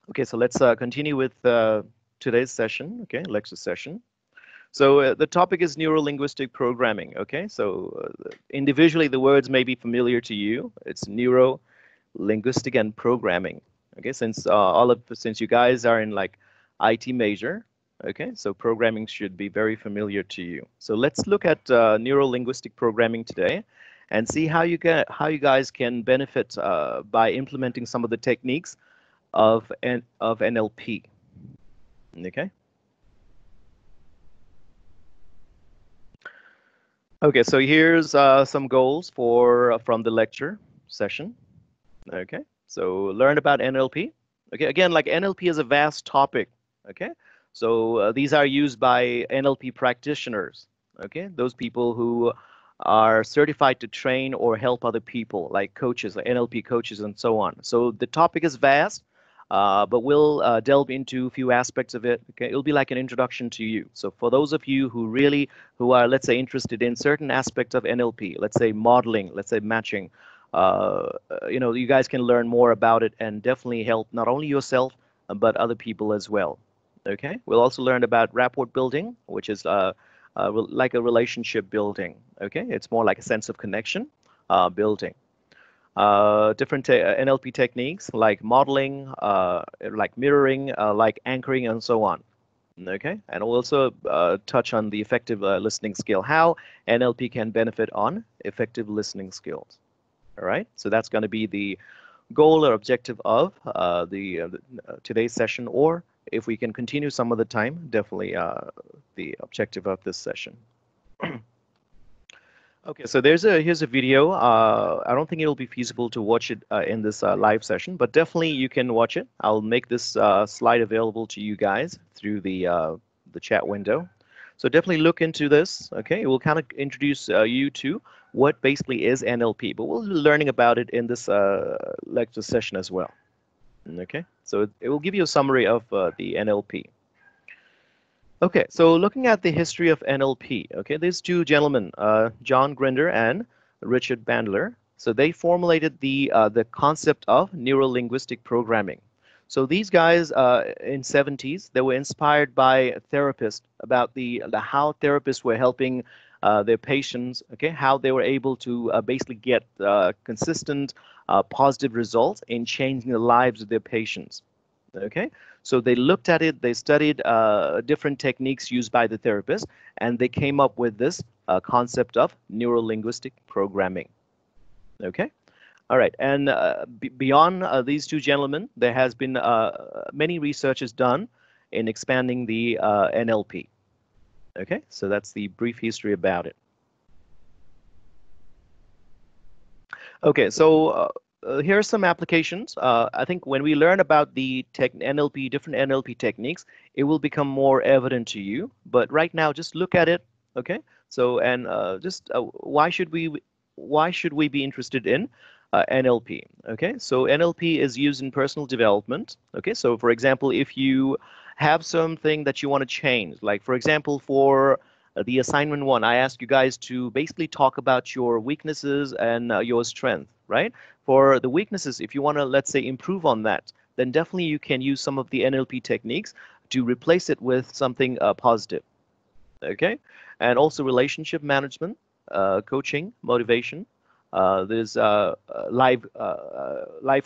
Okay, so let's continue with today's session, okay, lecture session. So the topic is Neuro Linguistic Programming, okay? So individually, the words may be familiar to you. It's Neuro Linguistic and Programming, okay? Since you guys are in like IT major, okay? So programming should be very familiar to you. So let's look at Neuro Linguistic Programming today and see how you guys can benefit by implementing some of the techniques of NLP. Okay. Okay. So here's some goals for from the lecture session. Okay. So learn about NLP. Okay. Again, like NLP is a vast topic. Okay. So these are used by NLP practitioners. Okay. Those people who are certified to train or help other people, like coaches, like NLP coaches, and so on. So the topic is vast. But we'll delve into a few aspects of it. Okay, it'll be like an introduction to you. So for those of you who are, let's say, interested in certain aspects of NLP, let's say modeling, let's say matching, you guys can learn more about it and definitely help not only yourself but other people as well. Okay, we'll also learn about rapport building, which is like a relationship building. Okay, it's more like a sense of connection building. Different NLP techniques like modeling, like mirroring, like anchoring, and so on. Okay, and we'll also touch on the effective listening skill, how NLP can benefit on effective listening skills. All right, so that's going to be the goal or objective of today's session, or if we can continue some of the time, definitely the objective of this session. Okay, so here's a video. I don't think it'll be feasible to watch it in this live session, but definitely you can watch it. I'll make this slide available to you guys through the chat window. So definitely look into this. Okay, it will kind of introduce you to what basically is NLP, but we'll be learning about it in this lecture session as well. Okay, so it will give you a summary of the NLP. Okay, so looking at the history of NLP, okay, these two gentlemen, John Grinder and Richard Bandler, so they formulated the concept of neuro-linguistic programming. So these guys in 70s, they were inspired by therapists about the how therapists were helping their patients, okay, how they were able to basically get consistent positive results in changing the lives of their patients. Okay, so they looked at it, they studied different techniques used by the therapist, and they came up with this concept of neuro-linguistic programming. Okay, all right, and beyond these two gentlemen, there has been many researches done in expanding the NLP. Okay, so that's the brief history about it. Okay, so here are some applications. I think when we learn about the NLP, different NLP techniques, it will become more evident to you. But right now, just look at it. Okay. So and just why should we be interested in NLP? Okay. So NLP is used in personal development. Okay. So for example, if you have something that you want to change, like for example, for the assignment one, I ask you guys to basically talk about your weaknesses and your strength, right? For the weaknesses, if you want to, let's say, improve on that, then definitely you can use some of the NLP techniques to replace it with something positive, okay? And also relationship management, coaching, motivation. There's life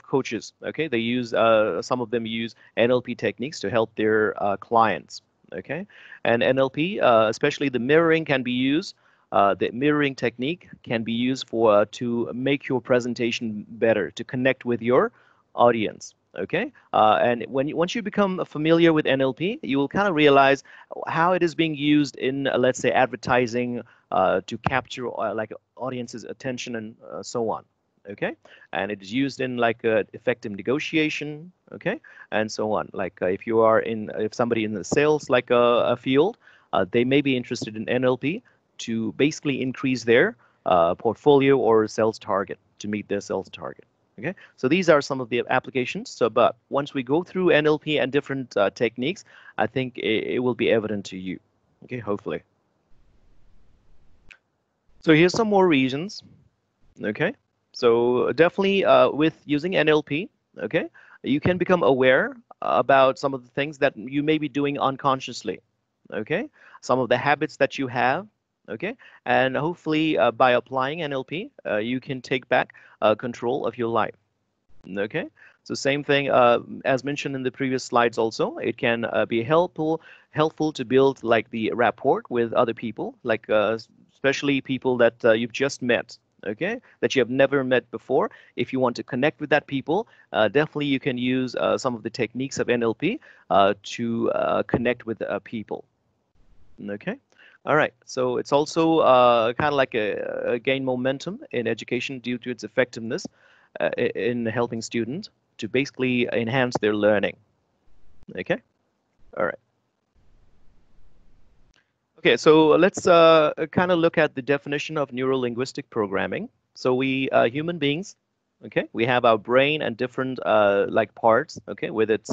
coaches, okay? They use, some of them use NLP techniques to help their clients, okay? And NLP, especially the mirroring, can be used. The mirroring technique can be used for to make your presentation better, to connect with your audience. Okay, and once you become familiar with NLP, you will kind of realize how it is being used in, let's say, advertising to capture like audience's attention and so on. Okay, and it is used in like effective negotiation. Okay, and so on. Like if somebody in the sales like a field, they may be interested in NLP to basically increase their portfolio or sales target to meet their sales target. Okay, so these are some of the applications. So, but once we go through NLP and different techniques, I think it will be evident to you. Okay, hopefully. So here's some more reasons. Okay, so definitely with using NLP, okay, you can become aware about some of the things that you may be doing unconsciously, okay? Some of the habits that you have, okay? And hopefully by applying NLP, you can take back control of your life, okay? So same thing as mentioned in the previous slides also, it can be helpful to build like the rapport with other people, like especially people that you've just met, okay, that you have never met before. If you want to connect with that people, definitely you can use some of the techniques of NLP to connect with people, okay. All right, so it's also kind of like a gain momentum in education due to its effectiveness in helping students to basically enhance their learning. Okay, all right. Okay, so let's kind of look at the definition of neuro linguistic programming. So we human beings, okay, we have our brain and different like parts, okay, with its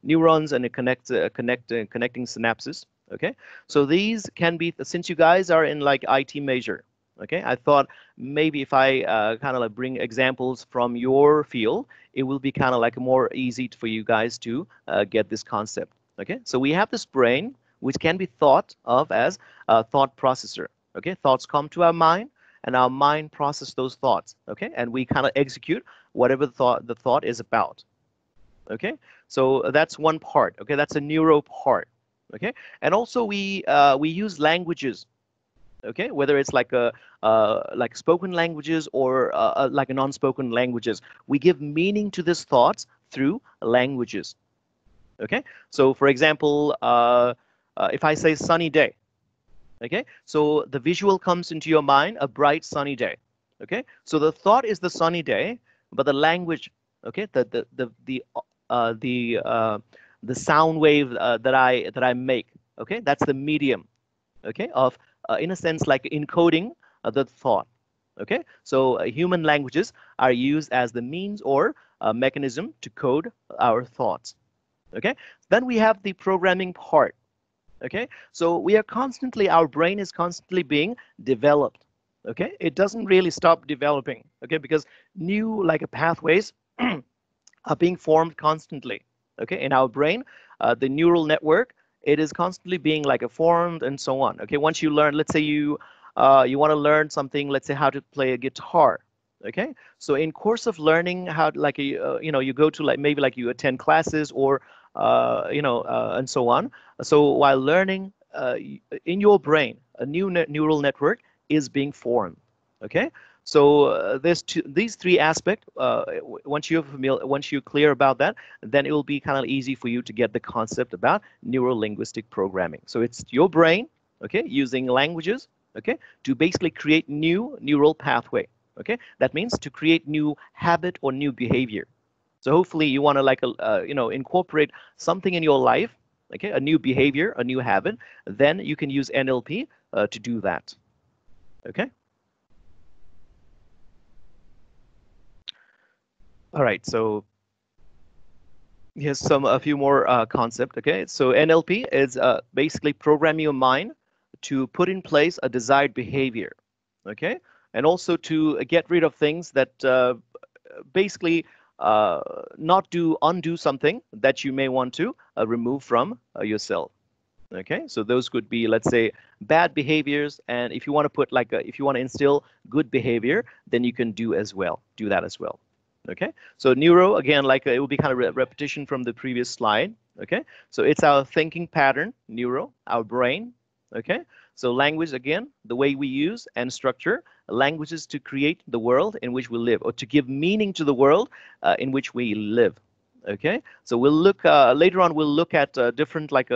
neurons and it connecting synapses. Okay, so these can be, since you guys are in like IT major, okay, I thought maybe if I kind of like bring examples from your field, it will be kind of like more easy for you guys to get this concept. Okay, so we have this brain which can be thought of as a thought processor. Okay, thoughts come to our mind, and our mind processes those thoughts. Okay, and we kind of execute whatever the thought is about. Okay, so that's one part. Okay, that's a neuro part. Okay, and also we use languages. Okay, whether it's like a like spoken languages or like a non-spoken languages, we give meaning to these thoughts through languages. Okay, so for example, if I say sunny day, okay, so the visual comes into your mind, a bright sunny day. Okay, so the thought is the sunny day, but the language, okay, the sound wave that I make, okay, that's the medium, okay, of in a sense like encoding the thought. Okay, so human languages are used as the means or mechanism to code our thoughts. Okay, then we have the programming part. Okay, so we are constantly, our brain is constantly being developed. Okay, it doesn't really stop developing. Okay, because new like pathways are being formed constantly. Okay, in our brain, the neural network, it is constantly being like formed and so on. Okay, once you learn, let's say you want to learn something, let's say how to play a guitar. Okay, so in course of learning how like you know, you go to like maybe like you attend classes or you know and so on. So while learning in your brain, a new neural network is being formed. Okay, so these three aspects. Once you're clear about that, then it will be kind of easy for you to get the concept about neuro linguistic programming. So it's your brain, okay, using languages, okay, to basically create new neural pathway. Okay, that means to create new habit or new behavior. So hopefully you want to like you know, incorporate something in your life, okay, a new behavior, a new habit. Then you can use NLP to do that. Okay. All right. So here's a few more concept. Okay. So NLP is basically program your mind to put in place a desired behavior. Okay, and also to get rid of things that basically not undo something that you may want to remove from yourself. Okay, so those could be, let's say, bad behaviors, and if you want to put like if you want to instill good behavior, then you can do that as well. Okay, so neuro, again, like it will be kind of repetition from the previous slide. Okay, so it's our thinking pattern, neuro, our brain. Okay, so language, again, the way we use and structure languages to create the world in which we live, or to give meaning to the world in which we live. Okay, so we'll look later on. We'll look at different like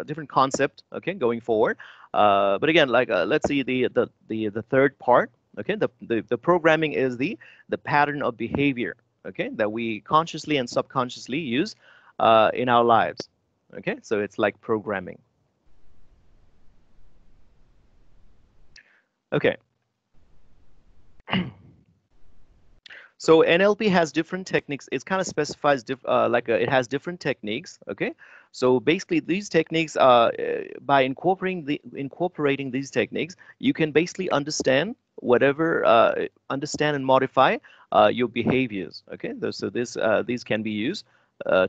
different concept. Okay, going forward. But again, like let's see the third part. Okay, the programming is the pattern of behavior. Okay, that we consciously and subconsciously use in our lives. Okay, so it's like programming. Okay. So NLP has different techniques. It kind of specifies it has different techniques. Okay, so basically these techniques, by incorporating these techniques, you can basically understand whatever understand and modify your behaviors. Okay, so these can be used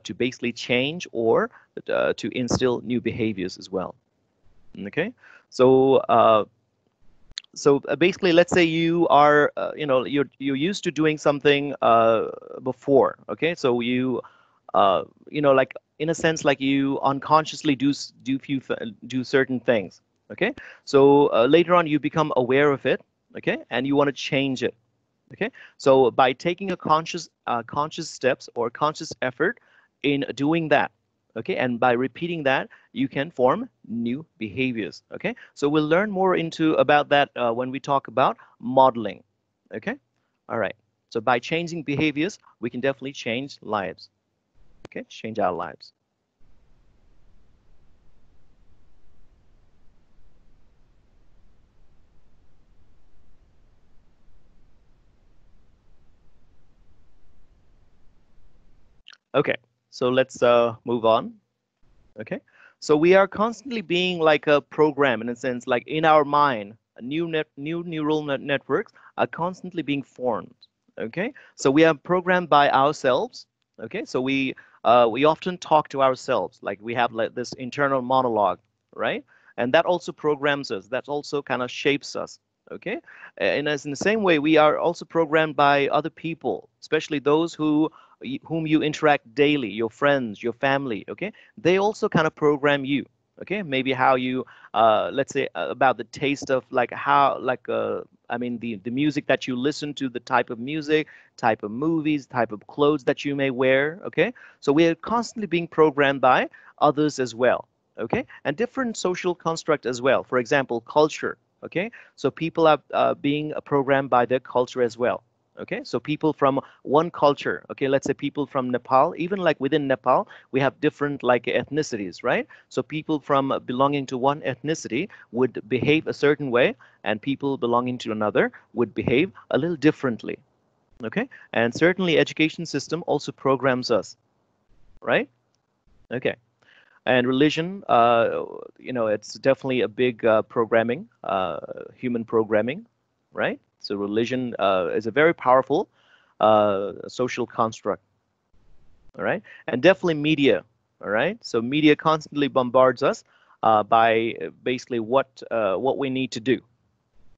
to basically change or to instill new behaviors as well. Okay, so basically, let's say you are, you're used to doing something before. Okay, so like in a sense, like you unconsciously do certain things. Okay, so later on you become aware of it. Okay, and you want to change it. Okay, so by taking a conscious steps or conscious effort in doing that, okay, and by repeating that, you can form new behaviors. Okay, so we'll learn more into about that when we talk about modeling. Okay, all right. So by changing behaviors, we can definitely change lives. Okay, change our lives. Okay, so let's move on. Okay, so we are constantly being like a program in a sense, like in our mind, new neural networks are constantly being formed. Okay, so we are programmed by ourselves. Okay, so we often talk to ourselves, like we have like this internal monologue, right? And that also programs us. That also kind of shapes us. Okay, and as in the same way, we are also programmed by other people, especially those whom you interact daily, your friends, your family. Okay, they also kind of program you. Okay, maybe how you, let's say, about the taste of like how, like, I mean, the music that you listen to, the type of music, type of movies, type of clothes that you may wear. Okay, so we are constantly being programmed by others as well. Okay, and different social construct as well. For example, culture. Okay, so people are being programmed by their culture as well. Okay, so people from one culture, okay, let's say people from Nepal, even like within Nepal, we have different like ethnicities, right? So people from belonging to one ethnicity would behave a certain way, and people belonging to another would behave a little differently. Okay, and certainly education system also programs us, right? Okay, and religion, it's definitely a big programming, human programming, right? So religion is a very powerful social construct, all right? And definitely media, all right? So media constantly bombards us by basically what we need to do.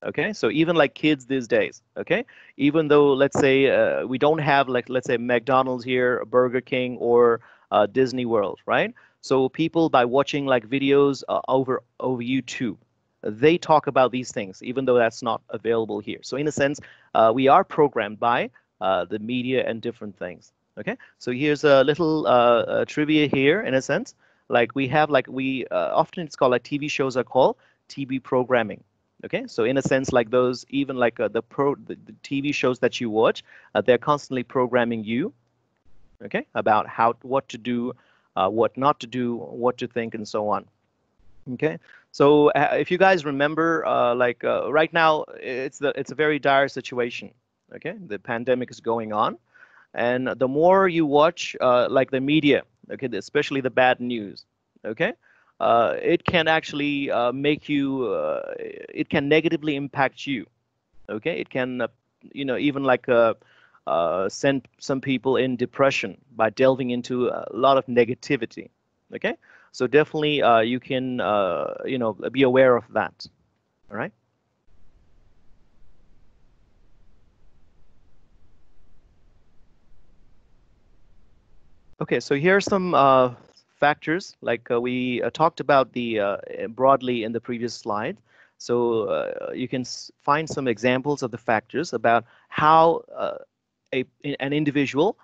Okay, so even like kids these days, okay, even though let's say we don't have like let's say McDonald's here, Burger King, or Disney World, right? So people by watching like videos over YouTube, they talk about these things, even though that's not available here. So in a sense, we are programmed by the media and different things. Okay, so here's a little trivia here in a sense. Like we have like we often it's called like TV shows are called TV programming. Okay, so in a sense, like those, even like the TV shows that you watch, they're constantly programming you, okay, about what to do, what not to do, what to think, and so on. Okay, so if you guys remember, right now, it's a very dire situation. Okay, the pandemic is going on, and the more you watch like the media, okay, especially the bad news, okay, it can actually make you it can negatively impact you. Okay, it can even like send some people in depression by delving into a lot of negativity. Okay, so definitely you can be aware of that. All right. Okay, so here are some factors, like we talked about the broadly in the previous slide. So you can find some examples of the factors about how an individual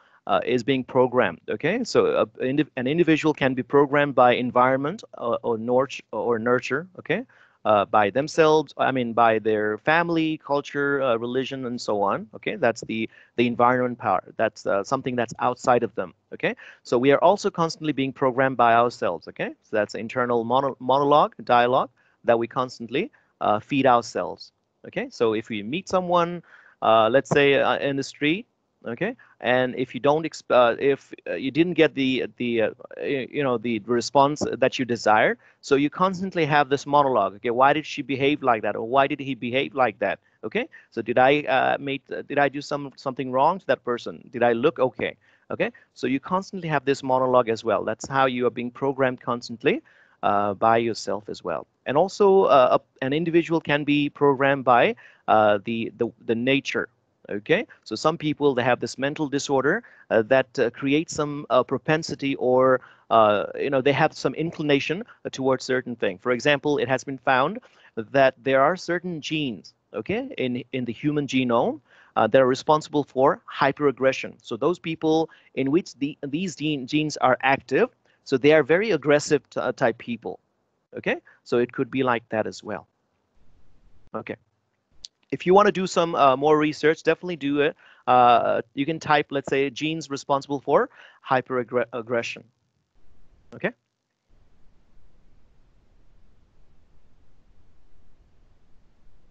is being programmed. Okay, so an individual can be programmed by environment or nurture. Okay, by themselves. I mean, by their family, culture, religion, and so on. Okay, that's the environment power. That's something that's outside of them. Okay, so we are also constantly being programmed by ourselves. Okay, so that's internal monologue, dialogue that we constantly feed ourselves. Okay, so if we meet someone, let's say in the street, okay, and if you don't if you didn't get the response that you desired, so you constantly have this monologue. Okay, why did she behave like that, or why did he behave like that? Okay, so did I do something wrong to that person? Did I look okay? Okay, so you constantly have this monologue as well. That's how you are being programmed constantly by yourself as well. And also, an individual can be programmed by the nature. Okay, so some people, they have this mental disorder that creates some propensity, or they have some inclination towards certain thing. For example, it has been found that there are certain genes, okay, in the human genome that are responsible for hyperaggression. So those people in which these genes are active, so they are very aggressive type people. Okay, so it could be like that as well. Okay, if you want to do some more research, definitely do it. You can type, let's say, genes responsible for hyperaggression. Okay.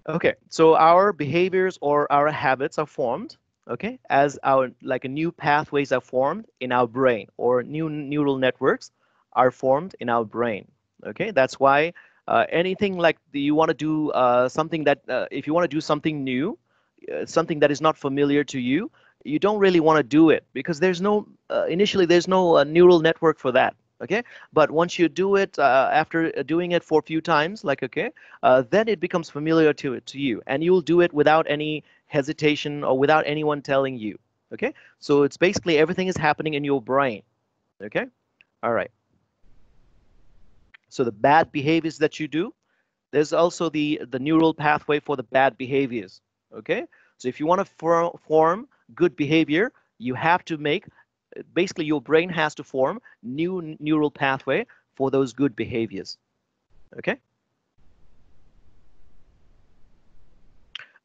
Okay, so our behaviors or our habits are formed, okay, as our like a new pathways are formed in our brain, or new neural networks are formed in our brain. Okay, that's why anything like you want to do something that if you want to do something new, something that is not familiar to you, you don't really want to do it because there's no initially there's no neural network for that. Okay, but once you do it after doing it for a few times, like okay, then it becomes familiar to you, and you'll do it without any hesitation or without anyone telling you. Okay, so it's basically everything is happening in your brain. Okay, all right. So the bad behaviors that you do, there's also the neural pathway for the bad behaviors. Okay, so if you want to form good behavior, you have to make basically your brain has to form new neural pathway for those good behaviors. Okay.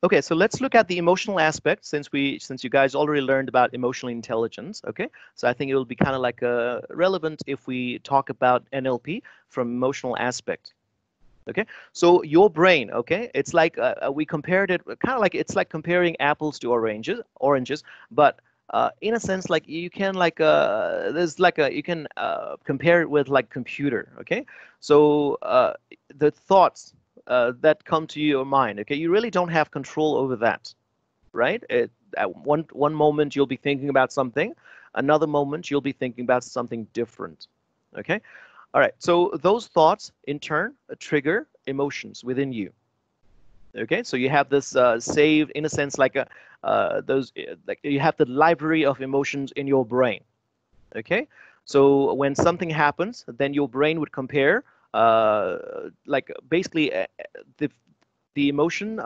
Okay, so let's look at the emotional aspect since you guys already learned about emotional intelligence. Okay, so I think it will be kind of like relevant if we talk about NLP from emotional aspect. Okay, so your brain, okay, it's like we compared it kind of like it's like comparing apples to oranges, but in a sense, like you can like there's like a you can compare it with like computer. Okay, so the thoughts that come to your mind, okay, you really don't have control over that, right? At one moment you'll be thinking about something, another moment you'll be thinking about something different. Okay, all right. So those thoughts in turn trigger emotions within you. Okay, so you have this saved in a sense like a those like you have the library of emotions in your brain. Okay, so when something happens, then your brain would compare like basically the emotion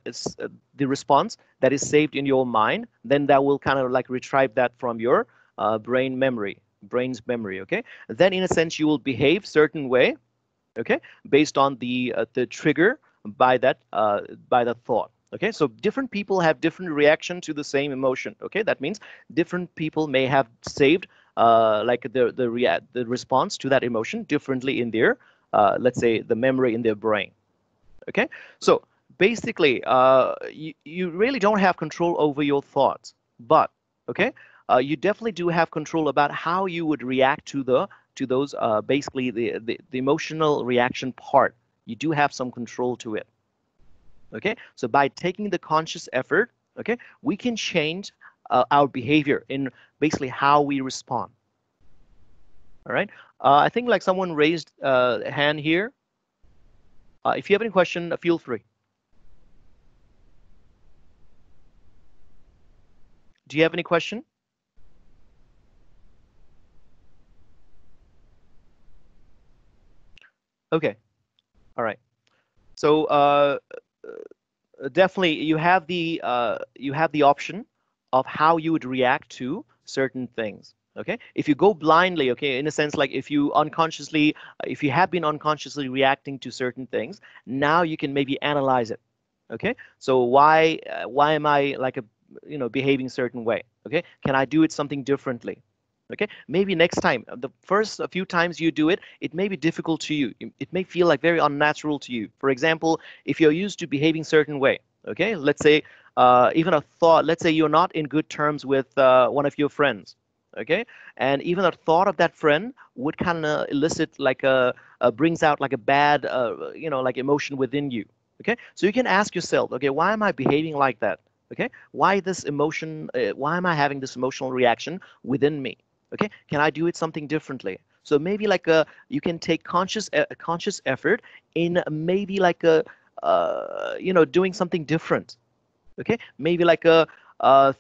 is the response that is saved in your mind, then that will kind of like retrieve that from your brain's memory. Okay, then in a sense you will behave certain way, okay, based on the trigger by that thought. Okay, so different people have different reaction to the same emotion. Okay, that means different people may have saved like the response to that emotion differently in their let's say the memory in their brain. Okay, so basically you really don't have control over your thoughts, but okay, you definitely do have control about how you would react to those basically the emotional reaction part. You do have some control to it. Okay, so by taking the conscious effort, okay, we can change our behavior in basically how we respond. All right, I think like someone raised a hand here. If you have any question, feel free. Do you have any question? Okay, all right. So definitely you have the option of how you would react to certain things. Okay, if you go blindly, okay, in a sense like if you unconsciously, if you have been unconsciously reacting to certain things, now you can maybe analyze it. Okay, so why am I like a behaving certain way? Okay, can I do it something differently? Okay, maybe next time, the first a few times you do it, it may be difficult to you. It may feel like very unnatural to you. For example, if you're used to behaving certain way, okay, let's say even a thought, let's say you're not in good terms with one of your friends, okay, and even a thought of that friend would kind of elicit like brings out like a bad, like emotion within you. Okay, so you can ask yourself, okay, why am I behaving like that? Okay, why this emotion? Why am I having this emotional reaction within me? Okay, can I do it something differently? So maybe like a you can take conscious effort in maybe like a doing something different. Okay, maybe like a uh,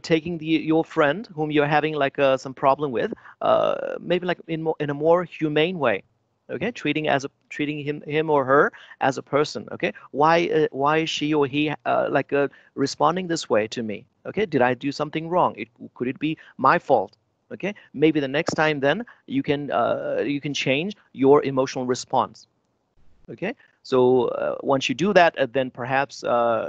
taking your friend whom you're having like some problem with, maybe like in a more humane way. Okay, treating him or her as a person. Okay, why is she or he responding this way to me? Okay, did I do something wrong? Could it be my fault? Okay, maybe the next time then you can change your emotional response. Okay, so once you do that, then perhaps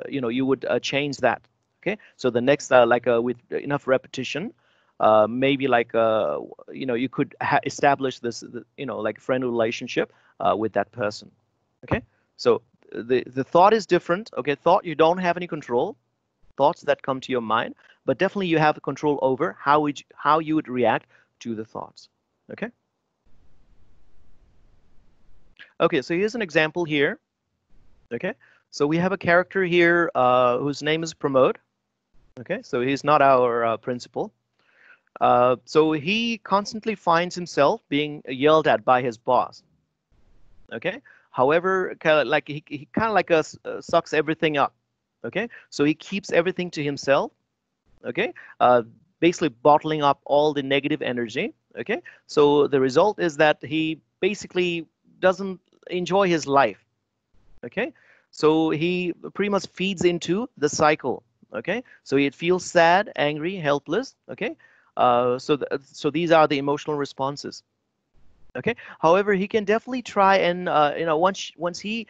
you would change that. Okay, so the next with enough repetition, maybe you could establish this like friendly relationship with that person. Okay, so the thought is different. Okay, thought you don't have any control, thoughts that come to your mind, but definitely you have control over how you would react to the thoughts. Okay. Okay, so here's an example here. Okay, so we have a character here whose name is Pramod. Okay, so he's not our principal. So he constantly finds himself being yelled at by his boss. Okay, however, kind of like he kind of like sucks everything up. Okay, so he keeps everything to himself. Okay, uh, basically bottling up all the negative energy. Okay, so the result is that he basically doesn't enjoy his life. Okay, so he pretty much feeds into the cycle. Okay, so he feels sad, angry, helpless. Okay, so these are the emotional responses. Okay, however, he can definitely try and once he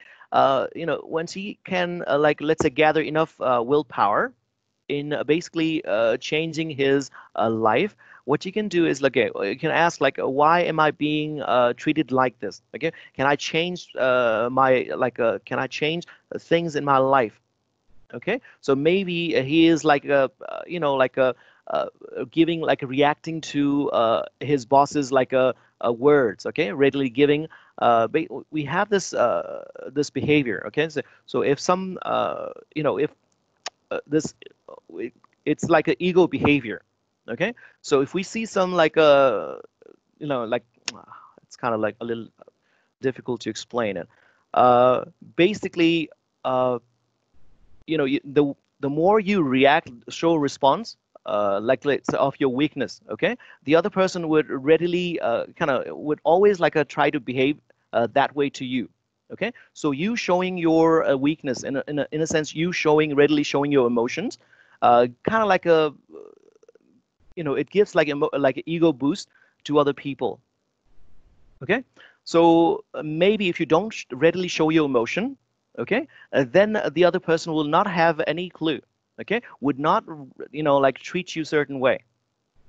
can let's say gather enough willpower in basically changing his life. What you can do is like, okay, you can ask like, why am I being treated like this? Okay, can I change can I change things in my life? Okay, so maybe he is like uh, giving like reacting to his boss's words. Okay, readily giving. We have this behavior. Okay, so if some if this it's like an ego behavior. Okay, so if we see some like a like it's kind of like a little difficult to explain it. Basically, uh, the more you react, show response, like let's say of your weakness. Okay, the other person would readily kind of would always try to behave that way to you. Okay, so you showing your weakness in a sense, you readily showing your emotions, kind of like it gives like an ego boost to other people. Okay, so maybe if you don't readily show your emotion, okay, then the other person will not have any clue. Okay, would not like treat you certain way.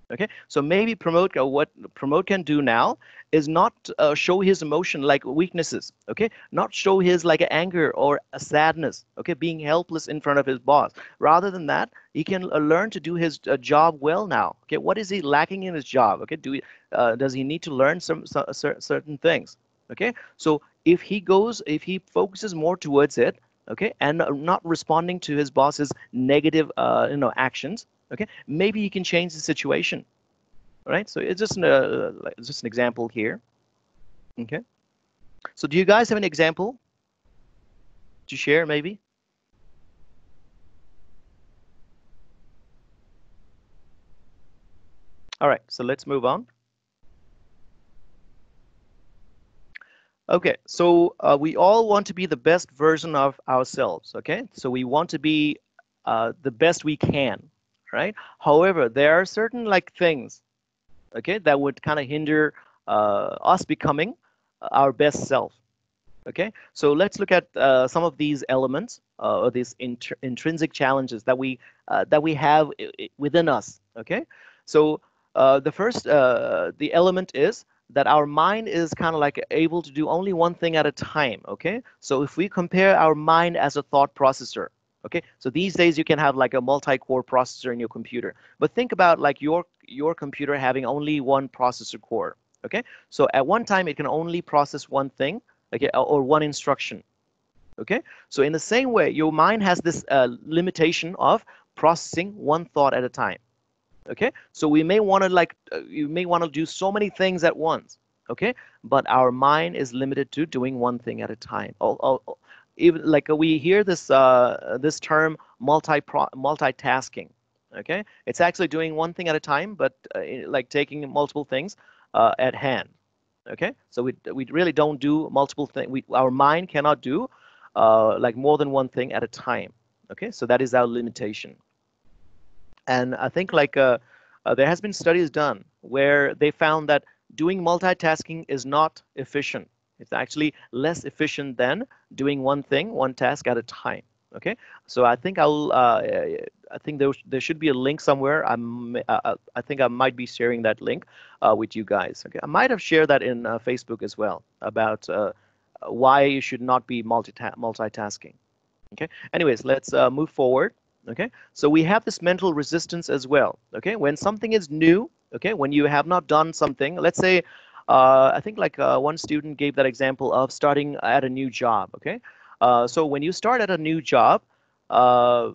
Okay, so maybe what promote can do now is not show his emotion like weaknesses. Okay, not show his like anger or a sadness. Okay, being helpless in front of his boss. Rather than that, he can learn to do his job well now. Okay, what is he lacking in his job? Okay, does he need to learn certain things? Okay, so if he focuses more towards it, okay, and not responding to his boss's negative actions, okay, maybe you can change the situation. All right, so it's just an example here. Okay, so do you guys have an example to share maybe? All right, so let's move on. Okay, so we all want to be the best version of ourselves. Okay, so we want to be the best we can, right? However, there are certain like things, okay, that would kind of hinder us becoming our best self. Okay, so let's look at some of these elements or these intrinsic challenges that we have within us. Okay, so the element is that our mind is kind of like able to do only one thing at a time. Okay, so if we compare our mind as a thought processor. Okay, so these days you can have like a multi-core processor in your computer, but think about like your computer having only one processor core. Okay, so at one time it can only process one thing, okay, or one instruction. Okay, so in the same way, your mind has this limitation of processing one thought at a time. Okay, so we may want to you may want to do so many things at once. Okay, but our mind is limited to doing one thing at a time. Even like we hear this term multitasking. Okay, it's actually doing one thing at a time, but like taking multiple things at hand. Okay, so we really don't do multiple things. Our mind cannot do like more than one thing at a time. Okay, so that is our limitation. And I think there has been studies done where they found that doing multitasking is not efficient. It's actually less efficient than doing one thing, one task at a time. Okay, so I think I think there should be a link somewhere. I think I might be sharing that link with you guys. Okay, I might have shared that in Facebook as well about why you should not be multitasking. Okay. Anyways, let's move forward. Okay. So we have this mental resistance as well. Okay. When something is new, okay, when you have not done something, let's say, I think one student gave that example of starting at a new job. Okay. So when you start at a new job, uh,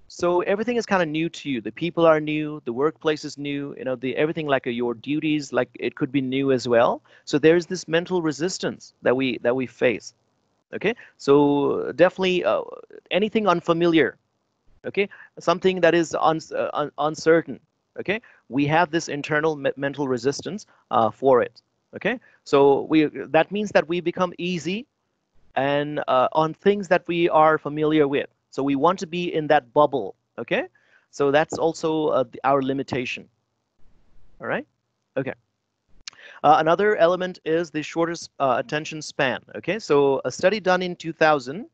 so everything is kind of new to you. The people are new, the workplace is new, you know, the everything your duties, like it could be new as well. So there's this mental resistance that we face. Okay, so definitely anything unfamiliar, okay, something that is uncertain, okay, we have this internal mental resistance for it. Okay, so that means that we become easy and on things that we are familiar with, so we want to be in that bubble. Okay, so that's also our limitation. All right. Okay. Another element is the shortest attention span. Okay, so a study done in 2000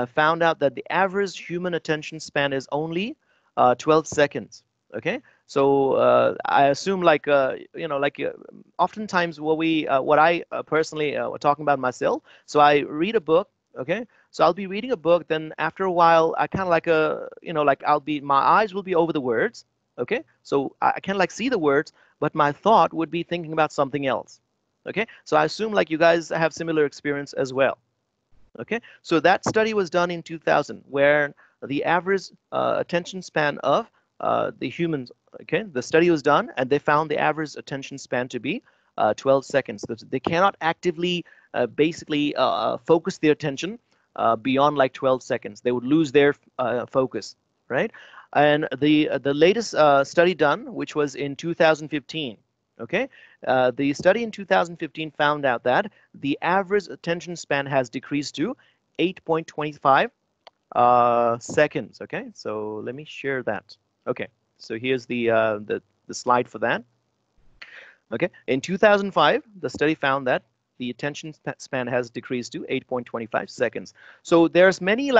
found out that the average human attention span is only 12 seconds. Okay, so I assume oftentimes what I personally talking about myself. So I read a book. Okay, so I'll be reading a book. Then after a while, I kind of my eyes will be over the words. Okay, so I can see the words, but my thought would be thinking about something else. Okay, so I assume you guys have similar experience as well. Okay, so that study was done in 2000, where the average attention span of the humans. Okay, the study was done, and they found the average attention span to be 12 seconds. They cannot actively, basically, focus their attention beyond 12 seconds. They would lose their focus, right? And the latest study done, which was in 2015, okay, the study in 2015 found out that the average attention span has decreased to 8.25 seconds. Okay, so let me share that. Okay, so here's the slide for that. Okay, in 2005, the study found that the attention span has decreased to 8.25 seconds. So there's many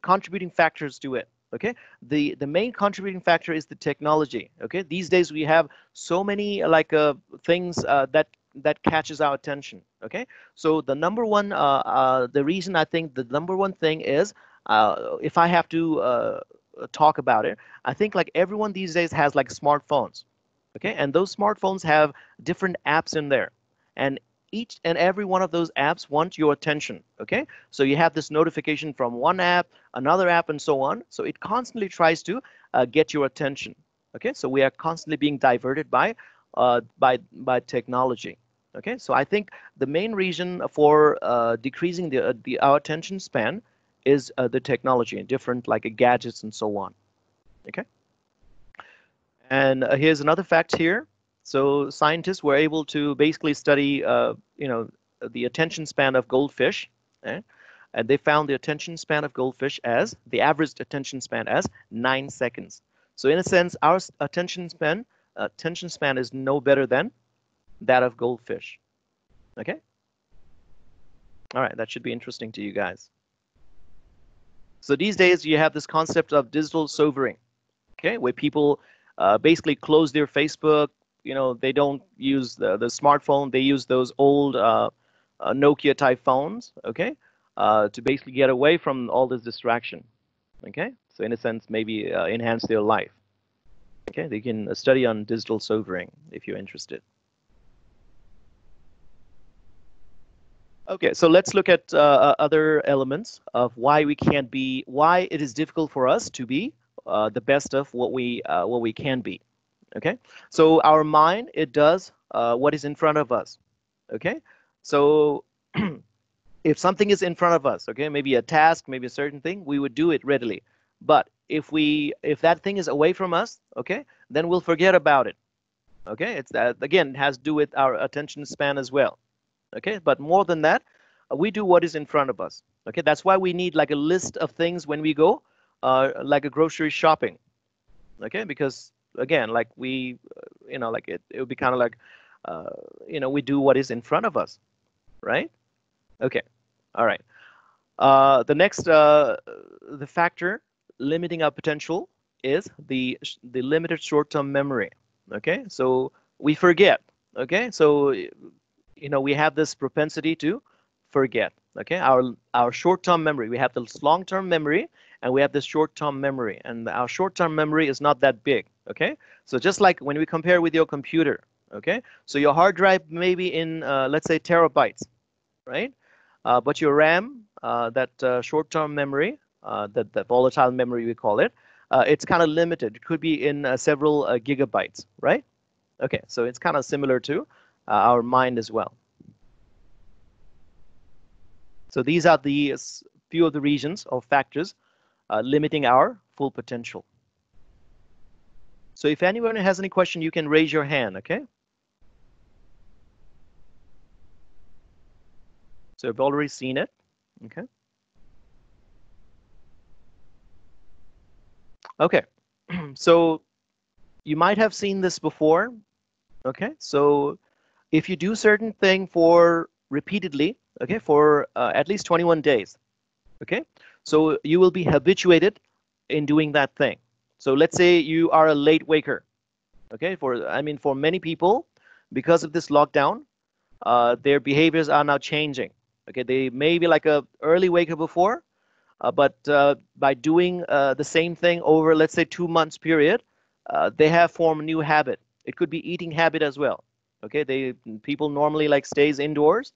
contributing factors to it. Okay, the main contributing factor is the technology. Okay, these days we have so many things that catches our attention. Okay, so the reason I think the number one thing is, if I have to talk about it, I think everyone these days has smartphones. Okay, and those smartphones have different apps in there, and each and every one of those apps want your attention. Okay, so you have this notification from one app, another app, and so on. So it constantly tries to get your attention. Okay, so we are constantly being diverted by technology. Okay, so I think the main reason for decreasing our attention span is the technology and different gadgets and so on. Okay. And here's another fact here. So scientists were able to basically study, the attention span of goldfish, eh? And they found the attention span of goldfish as the average attention span as 9 seconds. So in a sense, our attention span is no better than that of goldfish. Okay. All right, that should be interesting to you guys. So these days you have this concept of digital sobering, okay, where people basically close their Facebook. They don't use the smartphone. They use those old Nokia type phones, okay, to basically get away from all this distraction. Okay, so in a sense, maybe enhance their life. Okay, they can study on digital sobering if you're interested. Okay, so let's look at other elements of why we can't be, why it is difficult for us to be the best of what we can be. Okay, so our mind, it does what is in front of us. Okay, so if something is in front of us, okay, maybe a task, maybe a certain thing, we would do it readily. But if that thing is away from us, okay, then we'll forget about it. Okay, it's that again, it has to do with our attention span as well. Okay, but more than that, we do what is in front of us. Okay, that's why we need like a list of things when we go, like a grocery shopping. Okay, because again, like we, like it would be kind of like, we do what is in front of us, right? Okay, all right. The factor limiting our potential is the limited short-term memory. Okay, so we forget. Okay, so we have this propensity to forget. Okay, our short-term memory. We have this long-term memory, and we have this short-term memory, and our short-term memory is not that big. Okay, so just like when we compare with your computer. Okay, so your hard drive may be in let's say terabytes, right? But your RAM, that short-term memory, that volatile memory we call it, it's kind of limited. It could be in several gigabytes, right? Okay, so it's kind of similar to our mind as well. So these are the few of the reasons or factors limiting our full potential. So if anyone has any question, you can raise your hand, okay? So I've already seen it, okay? Okay, so you might have seen this before, okay? So if you do certain thing for repeatedly, okay, for at least 21 days, okay, so you will be habituated in doing that thing. So let's say you are a late waker, okay, for many people, because of this lockdown, their behaviors are now changing. Okay, they may be like a early waker before, but by doing the same thing over, let's say, 2 months period, they have formed a new habit. It could be eating habit as well. Okay, people normally like stays indoors,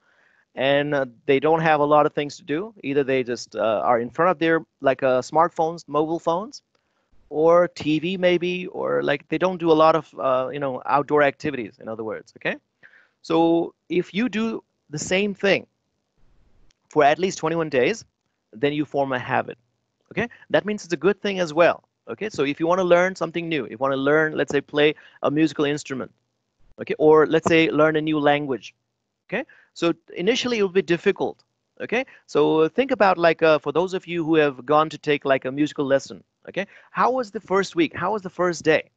and they don't have a lot of things to do. Either they just are in front of their like smartphones, mobile phones, or TV maybe, or like they don't do a lot of outdoor activities. In other words, okay. So if you do the same thing for at least 21 days, then you form a habit. Okay, that means it's a good thing as well. Okay, so if you want to learn something new, if you want to learn, let's say, play a musical instrument, okay, or let's say learn a new language, okay, so initially it will be difficult. Okay, so think about like for those of you who have gone to take like a musical lesson, okay, how was the first week, how was the first day?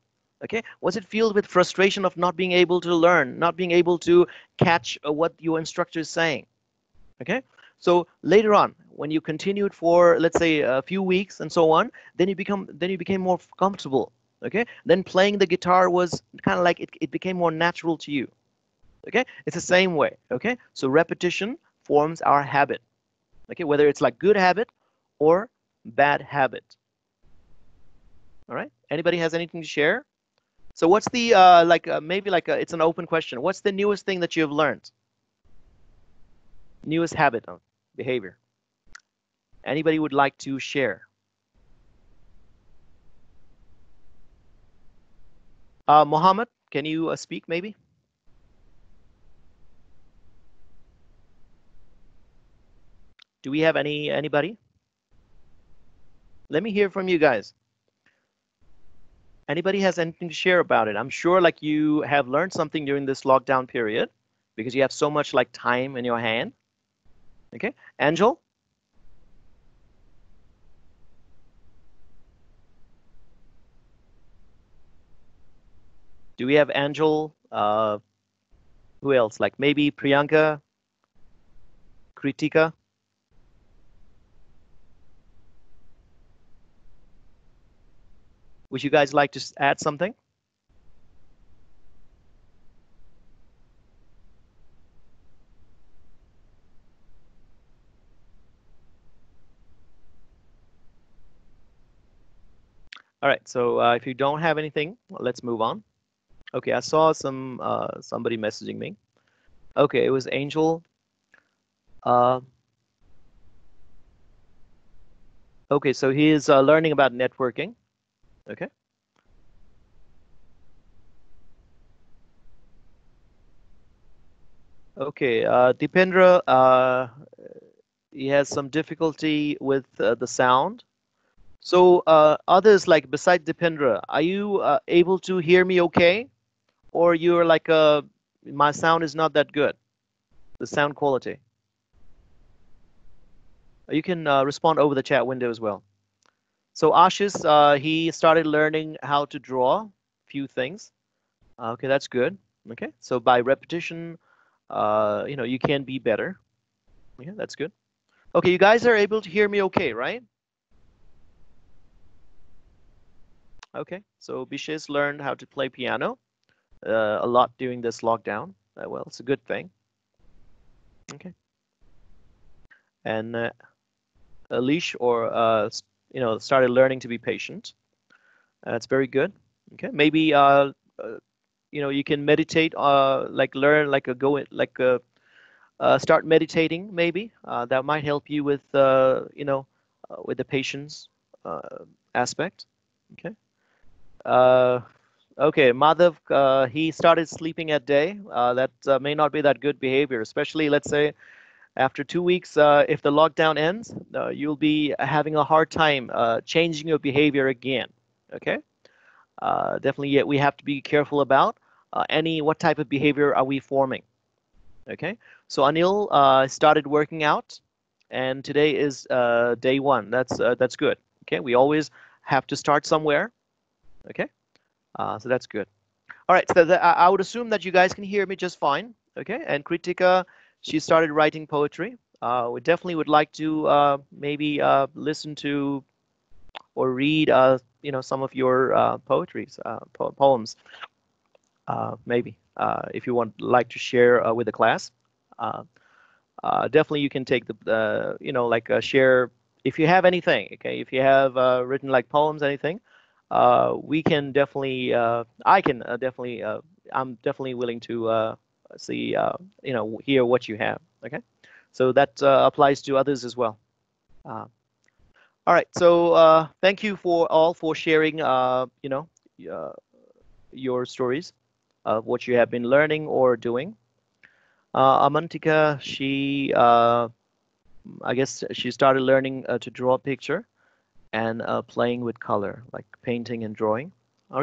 Okay, was it filled with frustration of not being able to learn, not being able to catch what your instructor is saying? Okay, so later on, when you continued for, let's say, a few weeks and so on, then you became more comfortable. Okay, then playing the guitar was kind of like it became more natural to you. Okay, it's the same way. Okay, so repetition forms our habit. Okay, whether it's like good habit or bad habit. All right, anybody has anything to share? So what's the maybe like it's an open question. What's the newest thing that you've learned? Newest habit of behavior. Anybody would like to share? Mohammed, can you speak maybe? Do we have anybody? Let me hear from you guys. Anybody has anything to share about it? I'm sure like you have learned something during this lockdown period because you have so much like time in your hand. Okay, Angel? Do we have Angel? Who else? Like maybe Priyanka, Kritika? Would you guys like to add something? All right, so if you don't have anything, well, let's move on. Okay, I saw somebody messaging me. Okay, it was Angel. Uh, okay, so he is learning about networking. Okay. Okay, Dipendra, he has some difficulty with the sound. So others, like beside Dipendra, are you able to hear me okay? Or you're like, my sound is not that good, the sound quality? You can respond over the chat window as well. So Ashish, he started learning how to draw a few things. Okay, that's good. Okay, so by repetition, you can be better. Yeah, that's good. Okay, you guys are able to hear me okay, right? Okay, so Bishes learned how to play piano a lot during this lockdown. Well, it's a good thing. Okay, and Alish started learning to be patient. That's very good. Okay, maybe you can meditate, like learn, like a go, like start meditating. Maybe that might help you with with the patience aspect. Okay. Uh, okay, Madhav, he started sleeping at day. That may not be that good behavior, especially let's say after 2 weeks. If the lockdown ends, you'll be having a hard time changing your behavior again. Okay. Definitely, yeah, we have to be careful about what type of behavior are we forming. Okay, so Anil started working out, and today is day one. That's good. Okay, we always have to start somewhere. Okay, so that's good. All right, so I would assume that you guys can hear me just fine. Okay, and Kritika, she started writing poetry. We definitely would like to maybe listen to or read some of your poetries, poems, maybe if you want like to share with the class. Uh, Definitely you can take share if you have anything. Okay, if you have written like poems, anything, we can definitely I can definitely I'm definitely willing to see hear what you have. Okay, so that applies to others as well. uh, all right, so thank you for sharing uh, your stories of what you have been learning or doing. Amantika, I guess she started learning to draw a picture and playing with color, like painting and drawing. All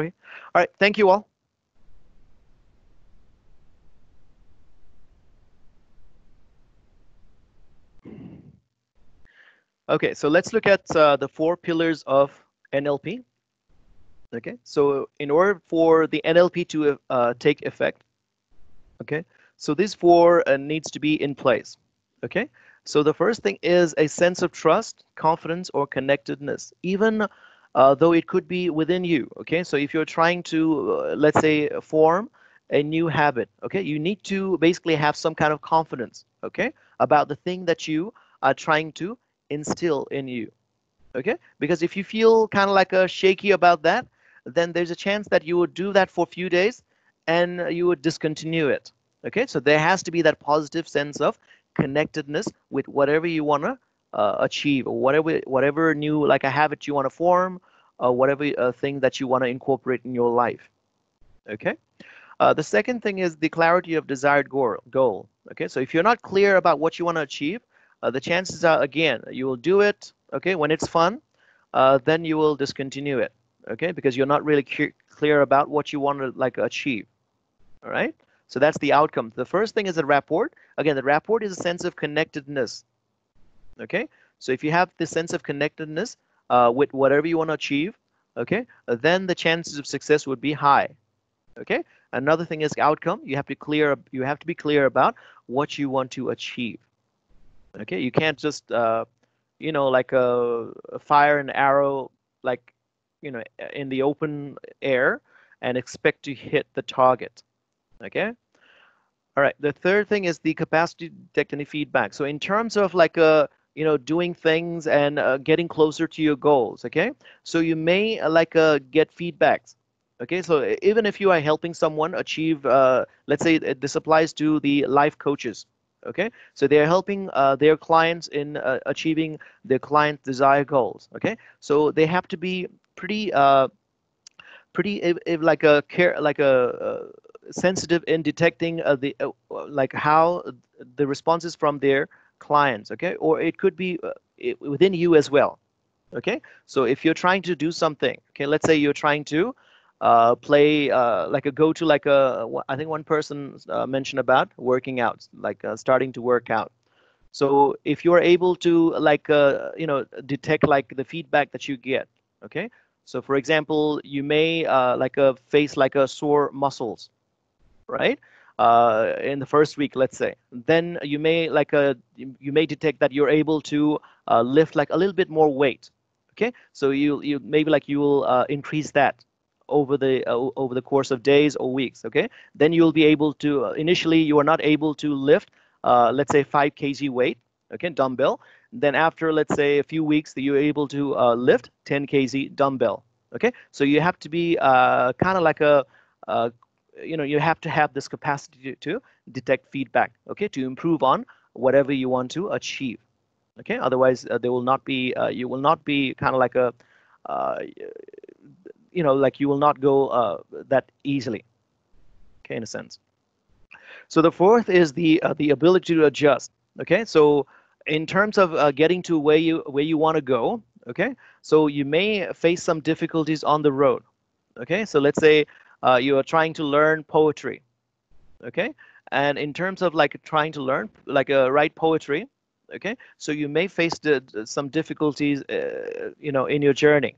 right. Thank you all. Okay, so let's look at the 4 pillars of NLP. Okay, so in order for the NLP to take effect, okay, so these 4 needs to be in place. Okay, so the first thing is a sense of trust, confidence, or connectedness, even though it could be within you. Okay, so if you're trying to, let's say, form a new habit, okay, you need to basically have some kind of confidence, okay, about the thing that you are trying to instill in you. Okay, because if you feel kind of like shaky about that, then there's a chance that you would do that for a few days and you would discontinue it. Okay, so there has to be that positive sense of connectedness with whatever you want to achieve, or whatever new like a habit you want to form, or whatever thing that you want to incorporate in your life. Okay, the second thing is the clarity of desired goal. Okay, so if you're not clear about what you want to achieve, the chances are, again, you will do it, okay, when it's fun, then you will discontinue it, okay, because you're not really clear about what you want to like achieve. All right, so that's the outcome. The first thing is the rapport. Again, the rapport is a sense of connectedness. Okay, so if you have this sense of connectedness with whatever you want to achieve, okay, then the chances of success would be high. Okay, another thing is outcome. You have to be clear about what you want to achieve. Okay, you can't just like fire an arrow like in the open air and expect to hit the target. Okay, all right, the third thing is the capacity to detect any feedback. So in terms of like doing things and getting closer to your goals. Okay, so you may get feedbacks. Okay, so even if you are helping someone achieve, let's say this applies to the life coaches. Okay, so they are helping their clients in achieving their client desired goals. Okay, so they have to be pretty pretty if like a care like a sensitive in detecting the like how the responses from their clients. Okay, or it could be within you as well. Okay, so if you're trying to do something, okay, let's say you're trying to play like a go to like a I think one person mentioned about working out, like starting to work out. So if you're able to like detect like the feedback that you get, okay. So for example, you may like face like a sore muscles, right? In the first week, let's say, then you may like you may detect that you're able to lift like a little bit more weight. Okay, so you maybe like you will increase that over the course of days or weeks. Okay, then you'll be able to initially you are not able to lift let's say 5 kg weight. Okay, dumbbell. Then after let's say a few weeks, that you're able to lift 10 kg dumbbell. Okay, so you have to be kind of like a uh, you have to have this capacity to detect feedback, okay, to improve on whatever you want to achieve. Okay, otherwise there will not be you will not be kind of like a uh, like you will not go that easily, okay, in a sense. So the fourth is the ability to adjust. Okay, so in terms of getting to where you want to go, okay, so you may face some difficulties on the road. Okay, so let's say you are trying to learn poetry. Okay, and in terms of like trying to learn like write poetry, okay, so you may face some difficulties in your journey.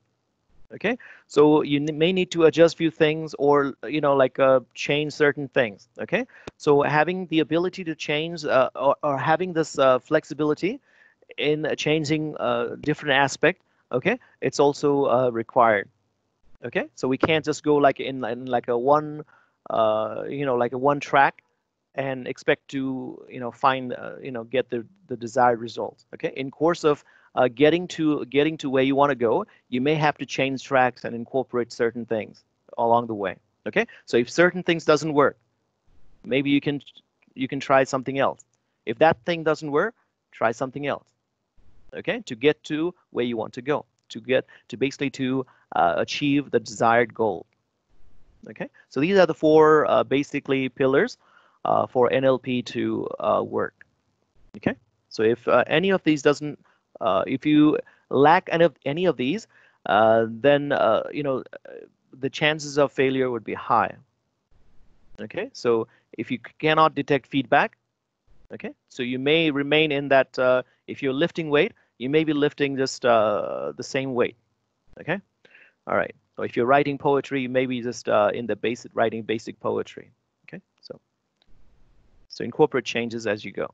Okay, so you may need to adjust few things or like change certain things. Okay, so having the ability to change or having this flexibility in changing different aspect, okay, it's also required. Okay, so we can't just go like in like a one like a one track and expect to find get the desired results. Okay, in course of getting to where you want to go, you may have to change tracks and incorporate certain things along the way. Okay, so if certain things doesn't work, maybe you can try something else. If that thing doesn't work, try something else. Okay, to get to where you want to go, to basically to achieve the desired goal. Okay, so these are the four basically pillars for NLP to work. Okay, so if any of these doesn't, if you lack any of these, then the chances of failure would be high. Okay, so if you cannot detect feedback, okay, so you may remain in that. If you're lifting weight, you may be lifting just the same weight. Okay, all right. So if you're writing poetry, you may be just in the basic writing basic poetry. Okay, so incorporate changes as you go.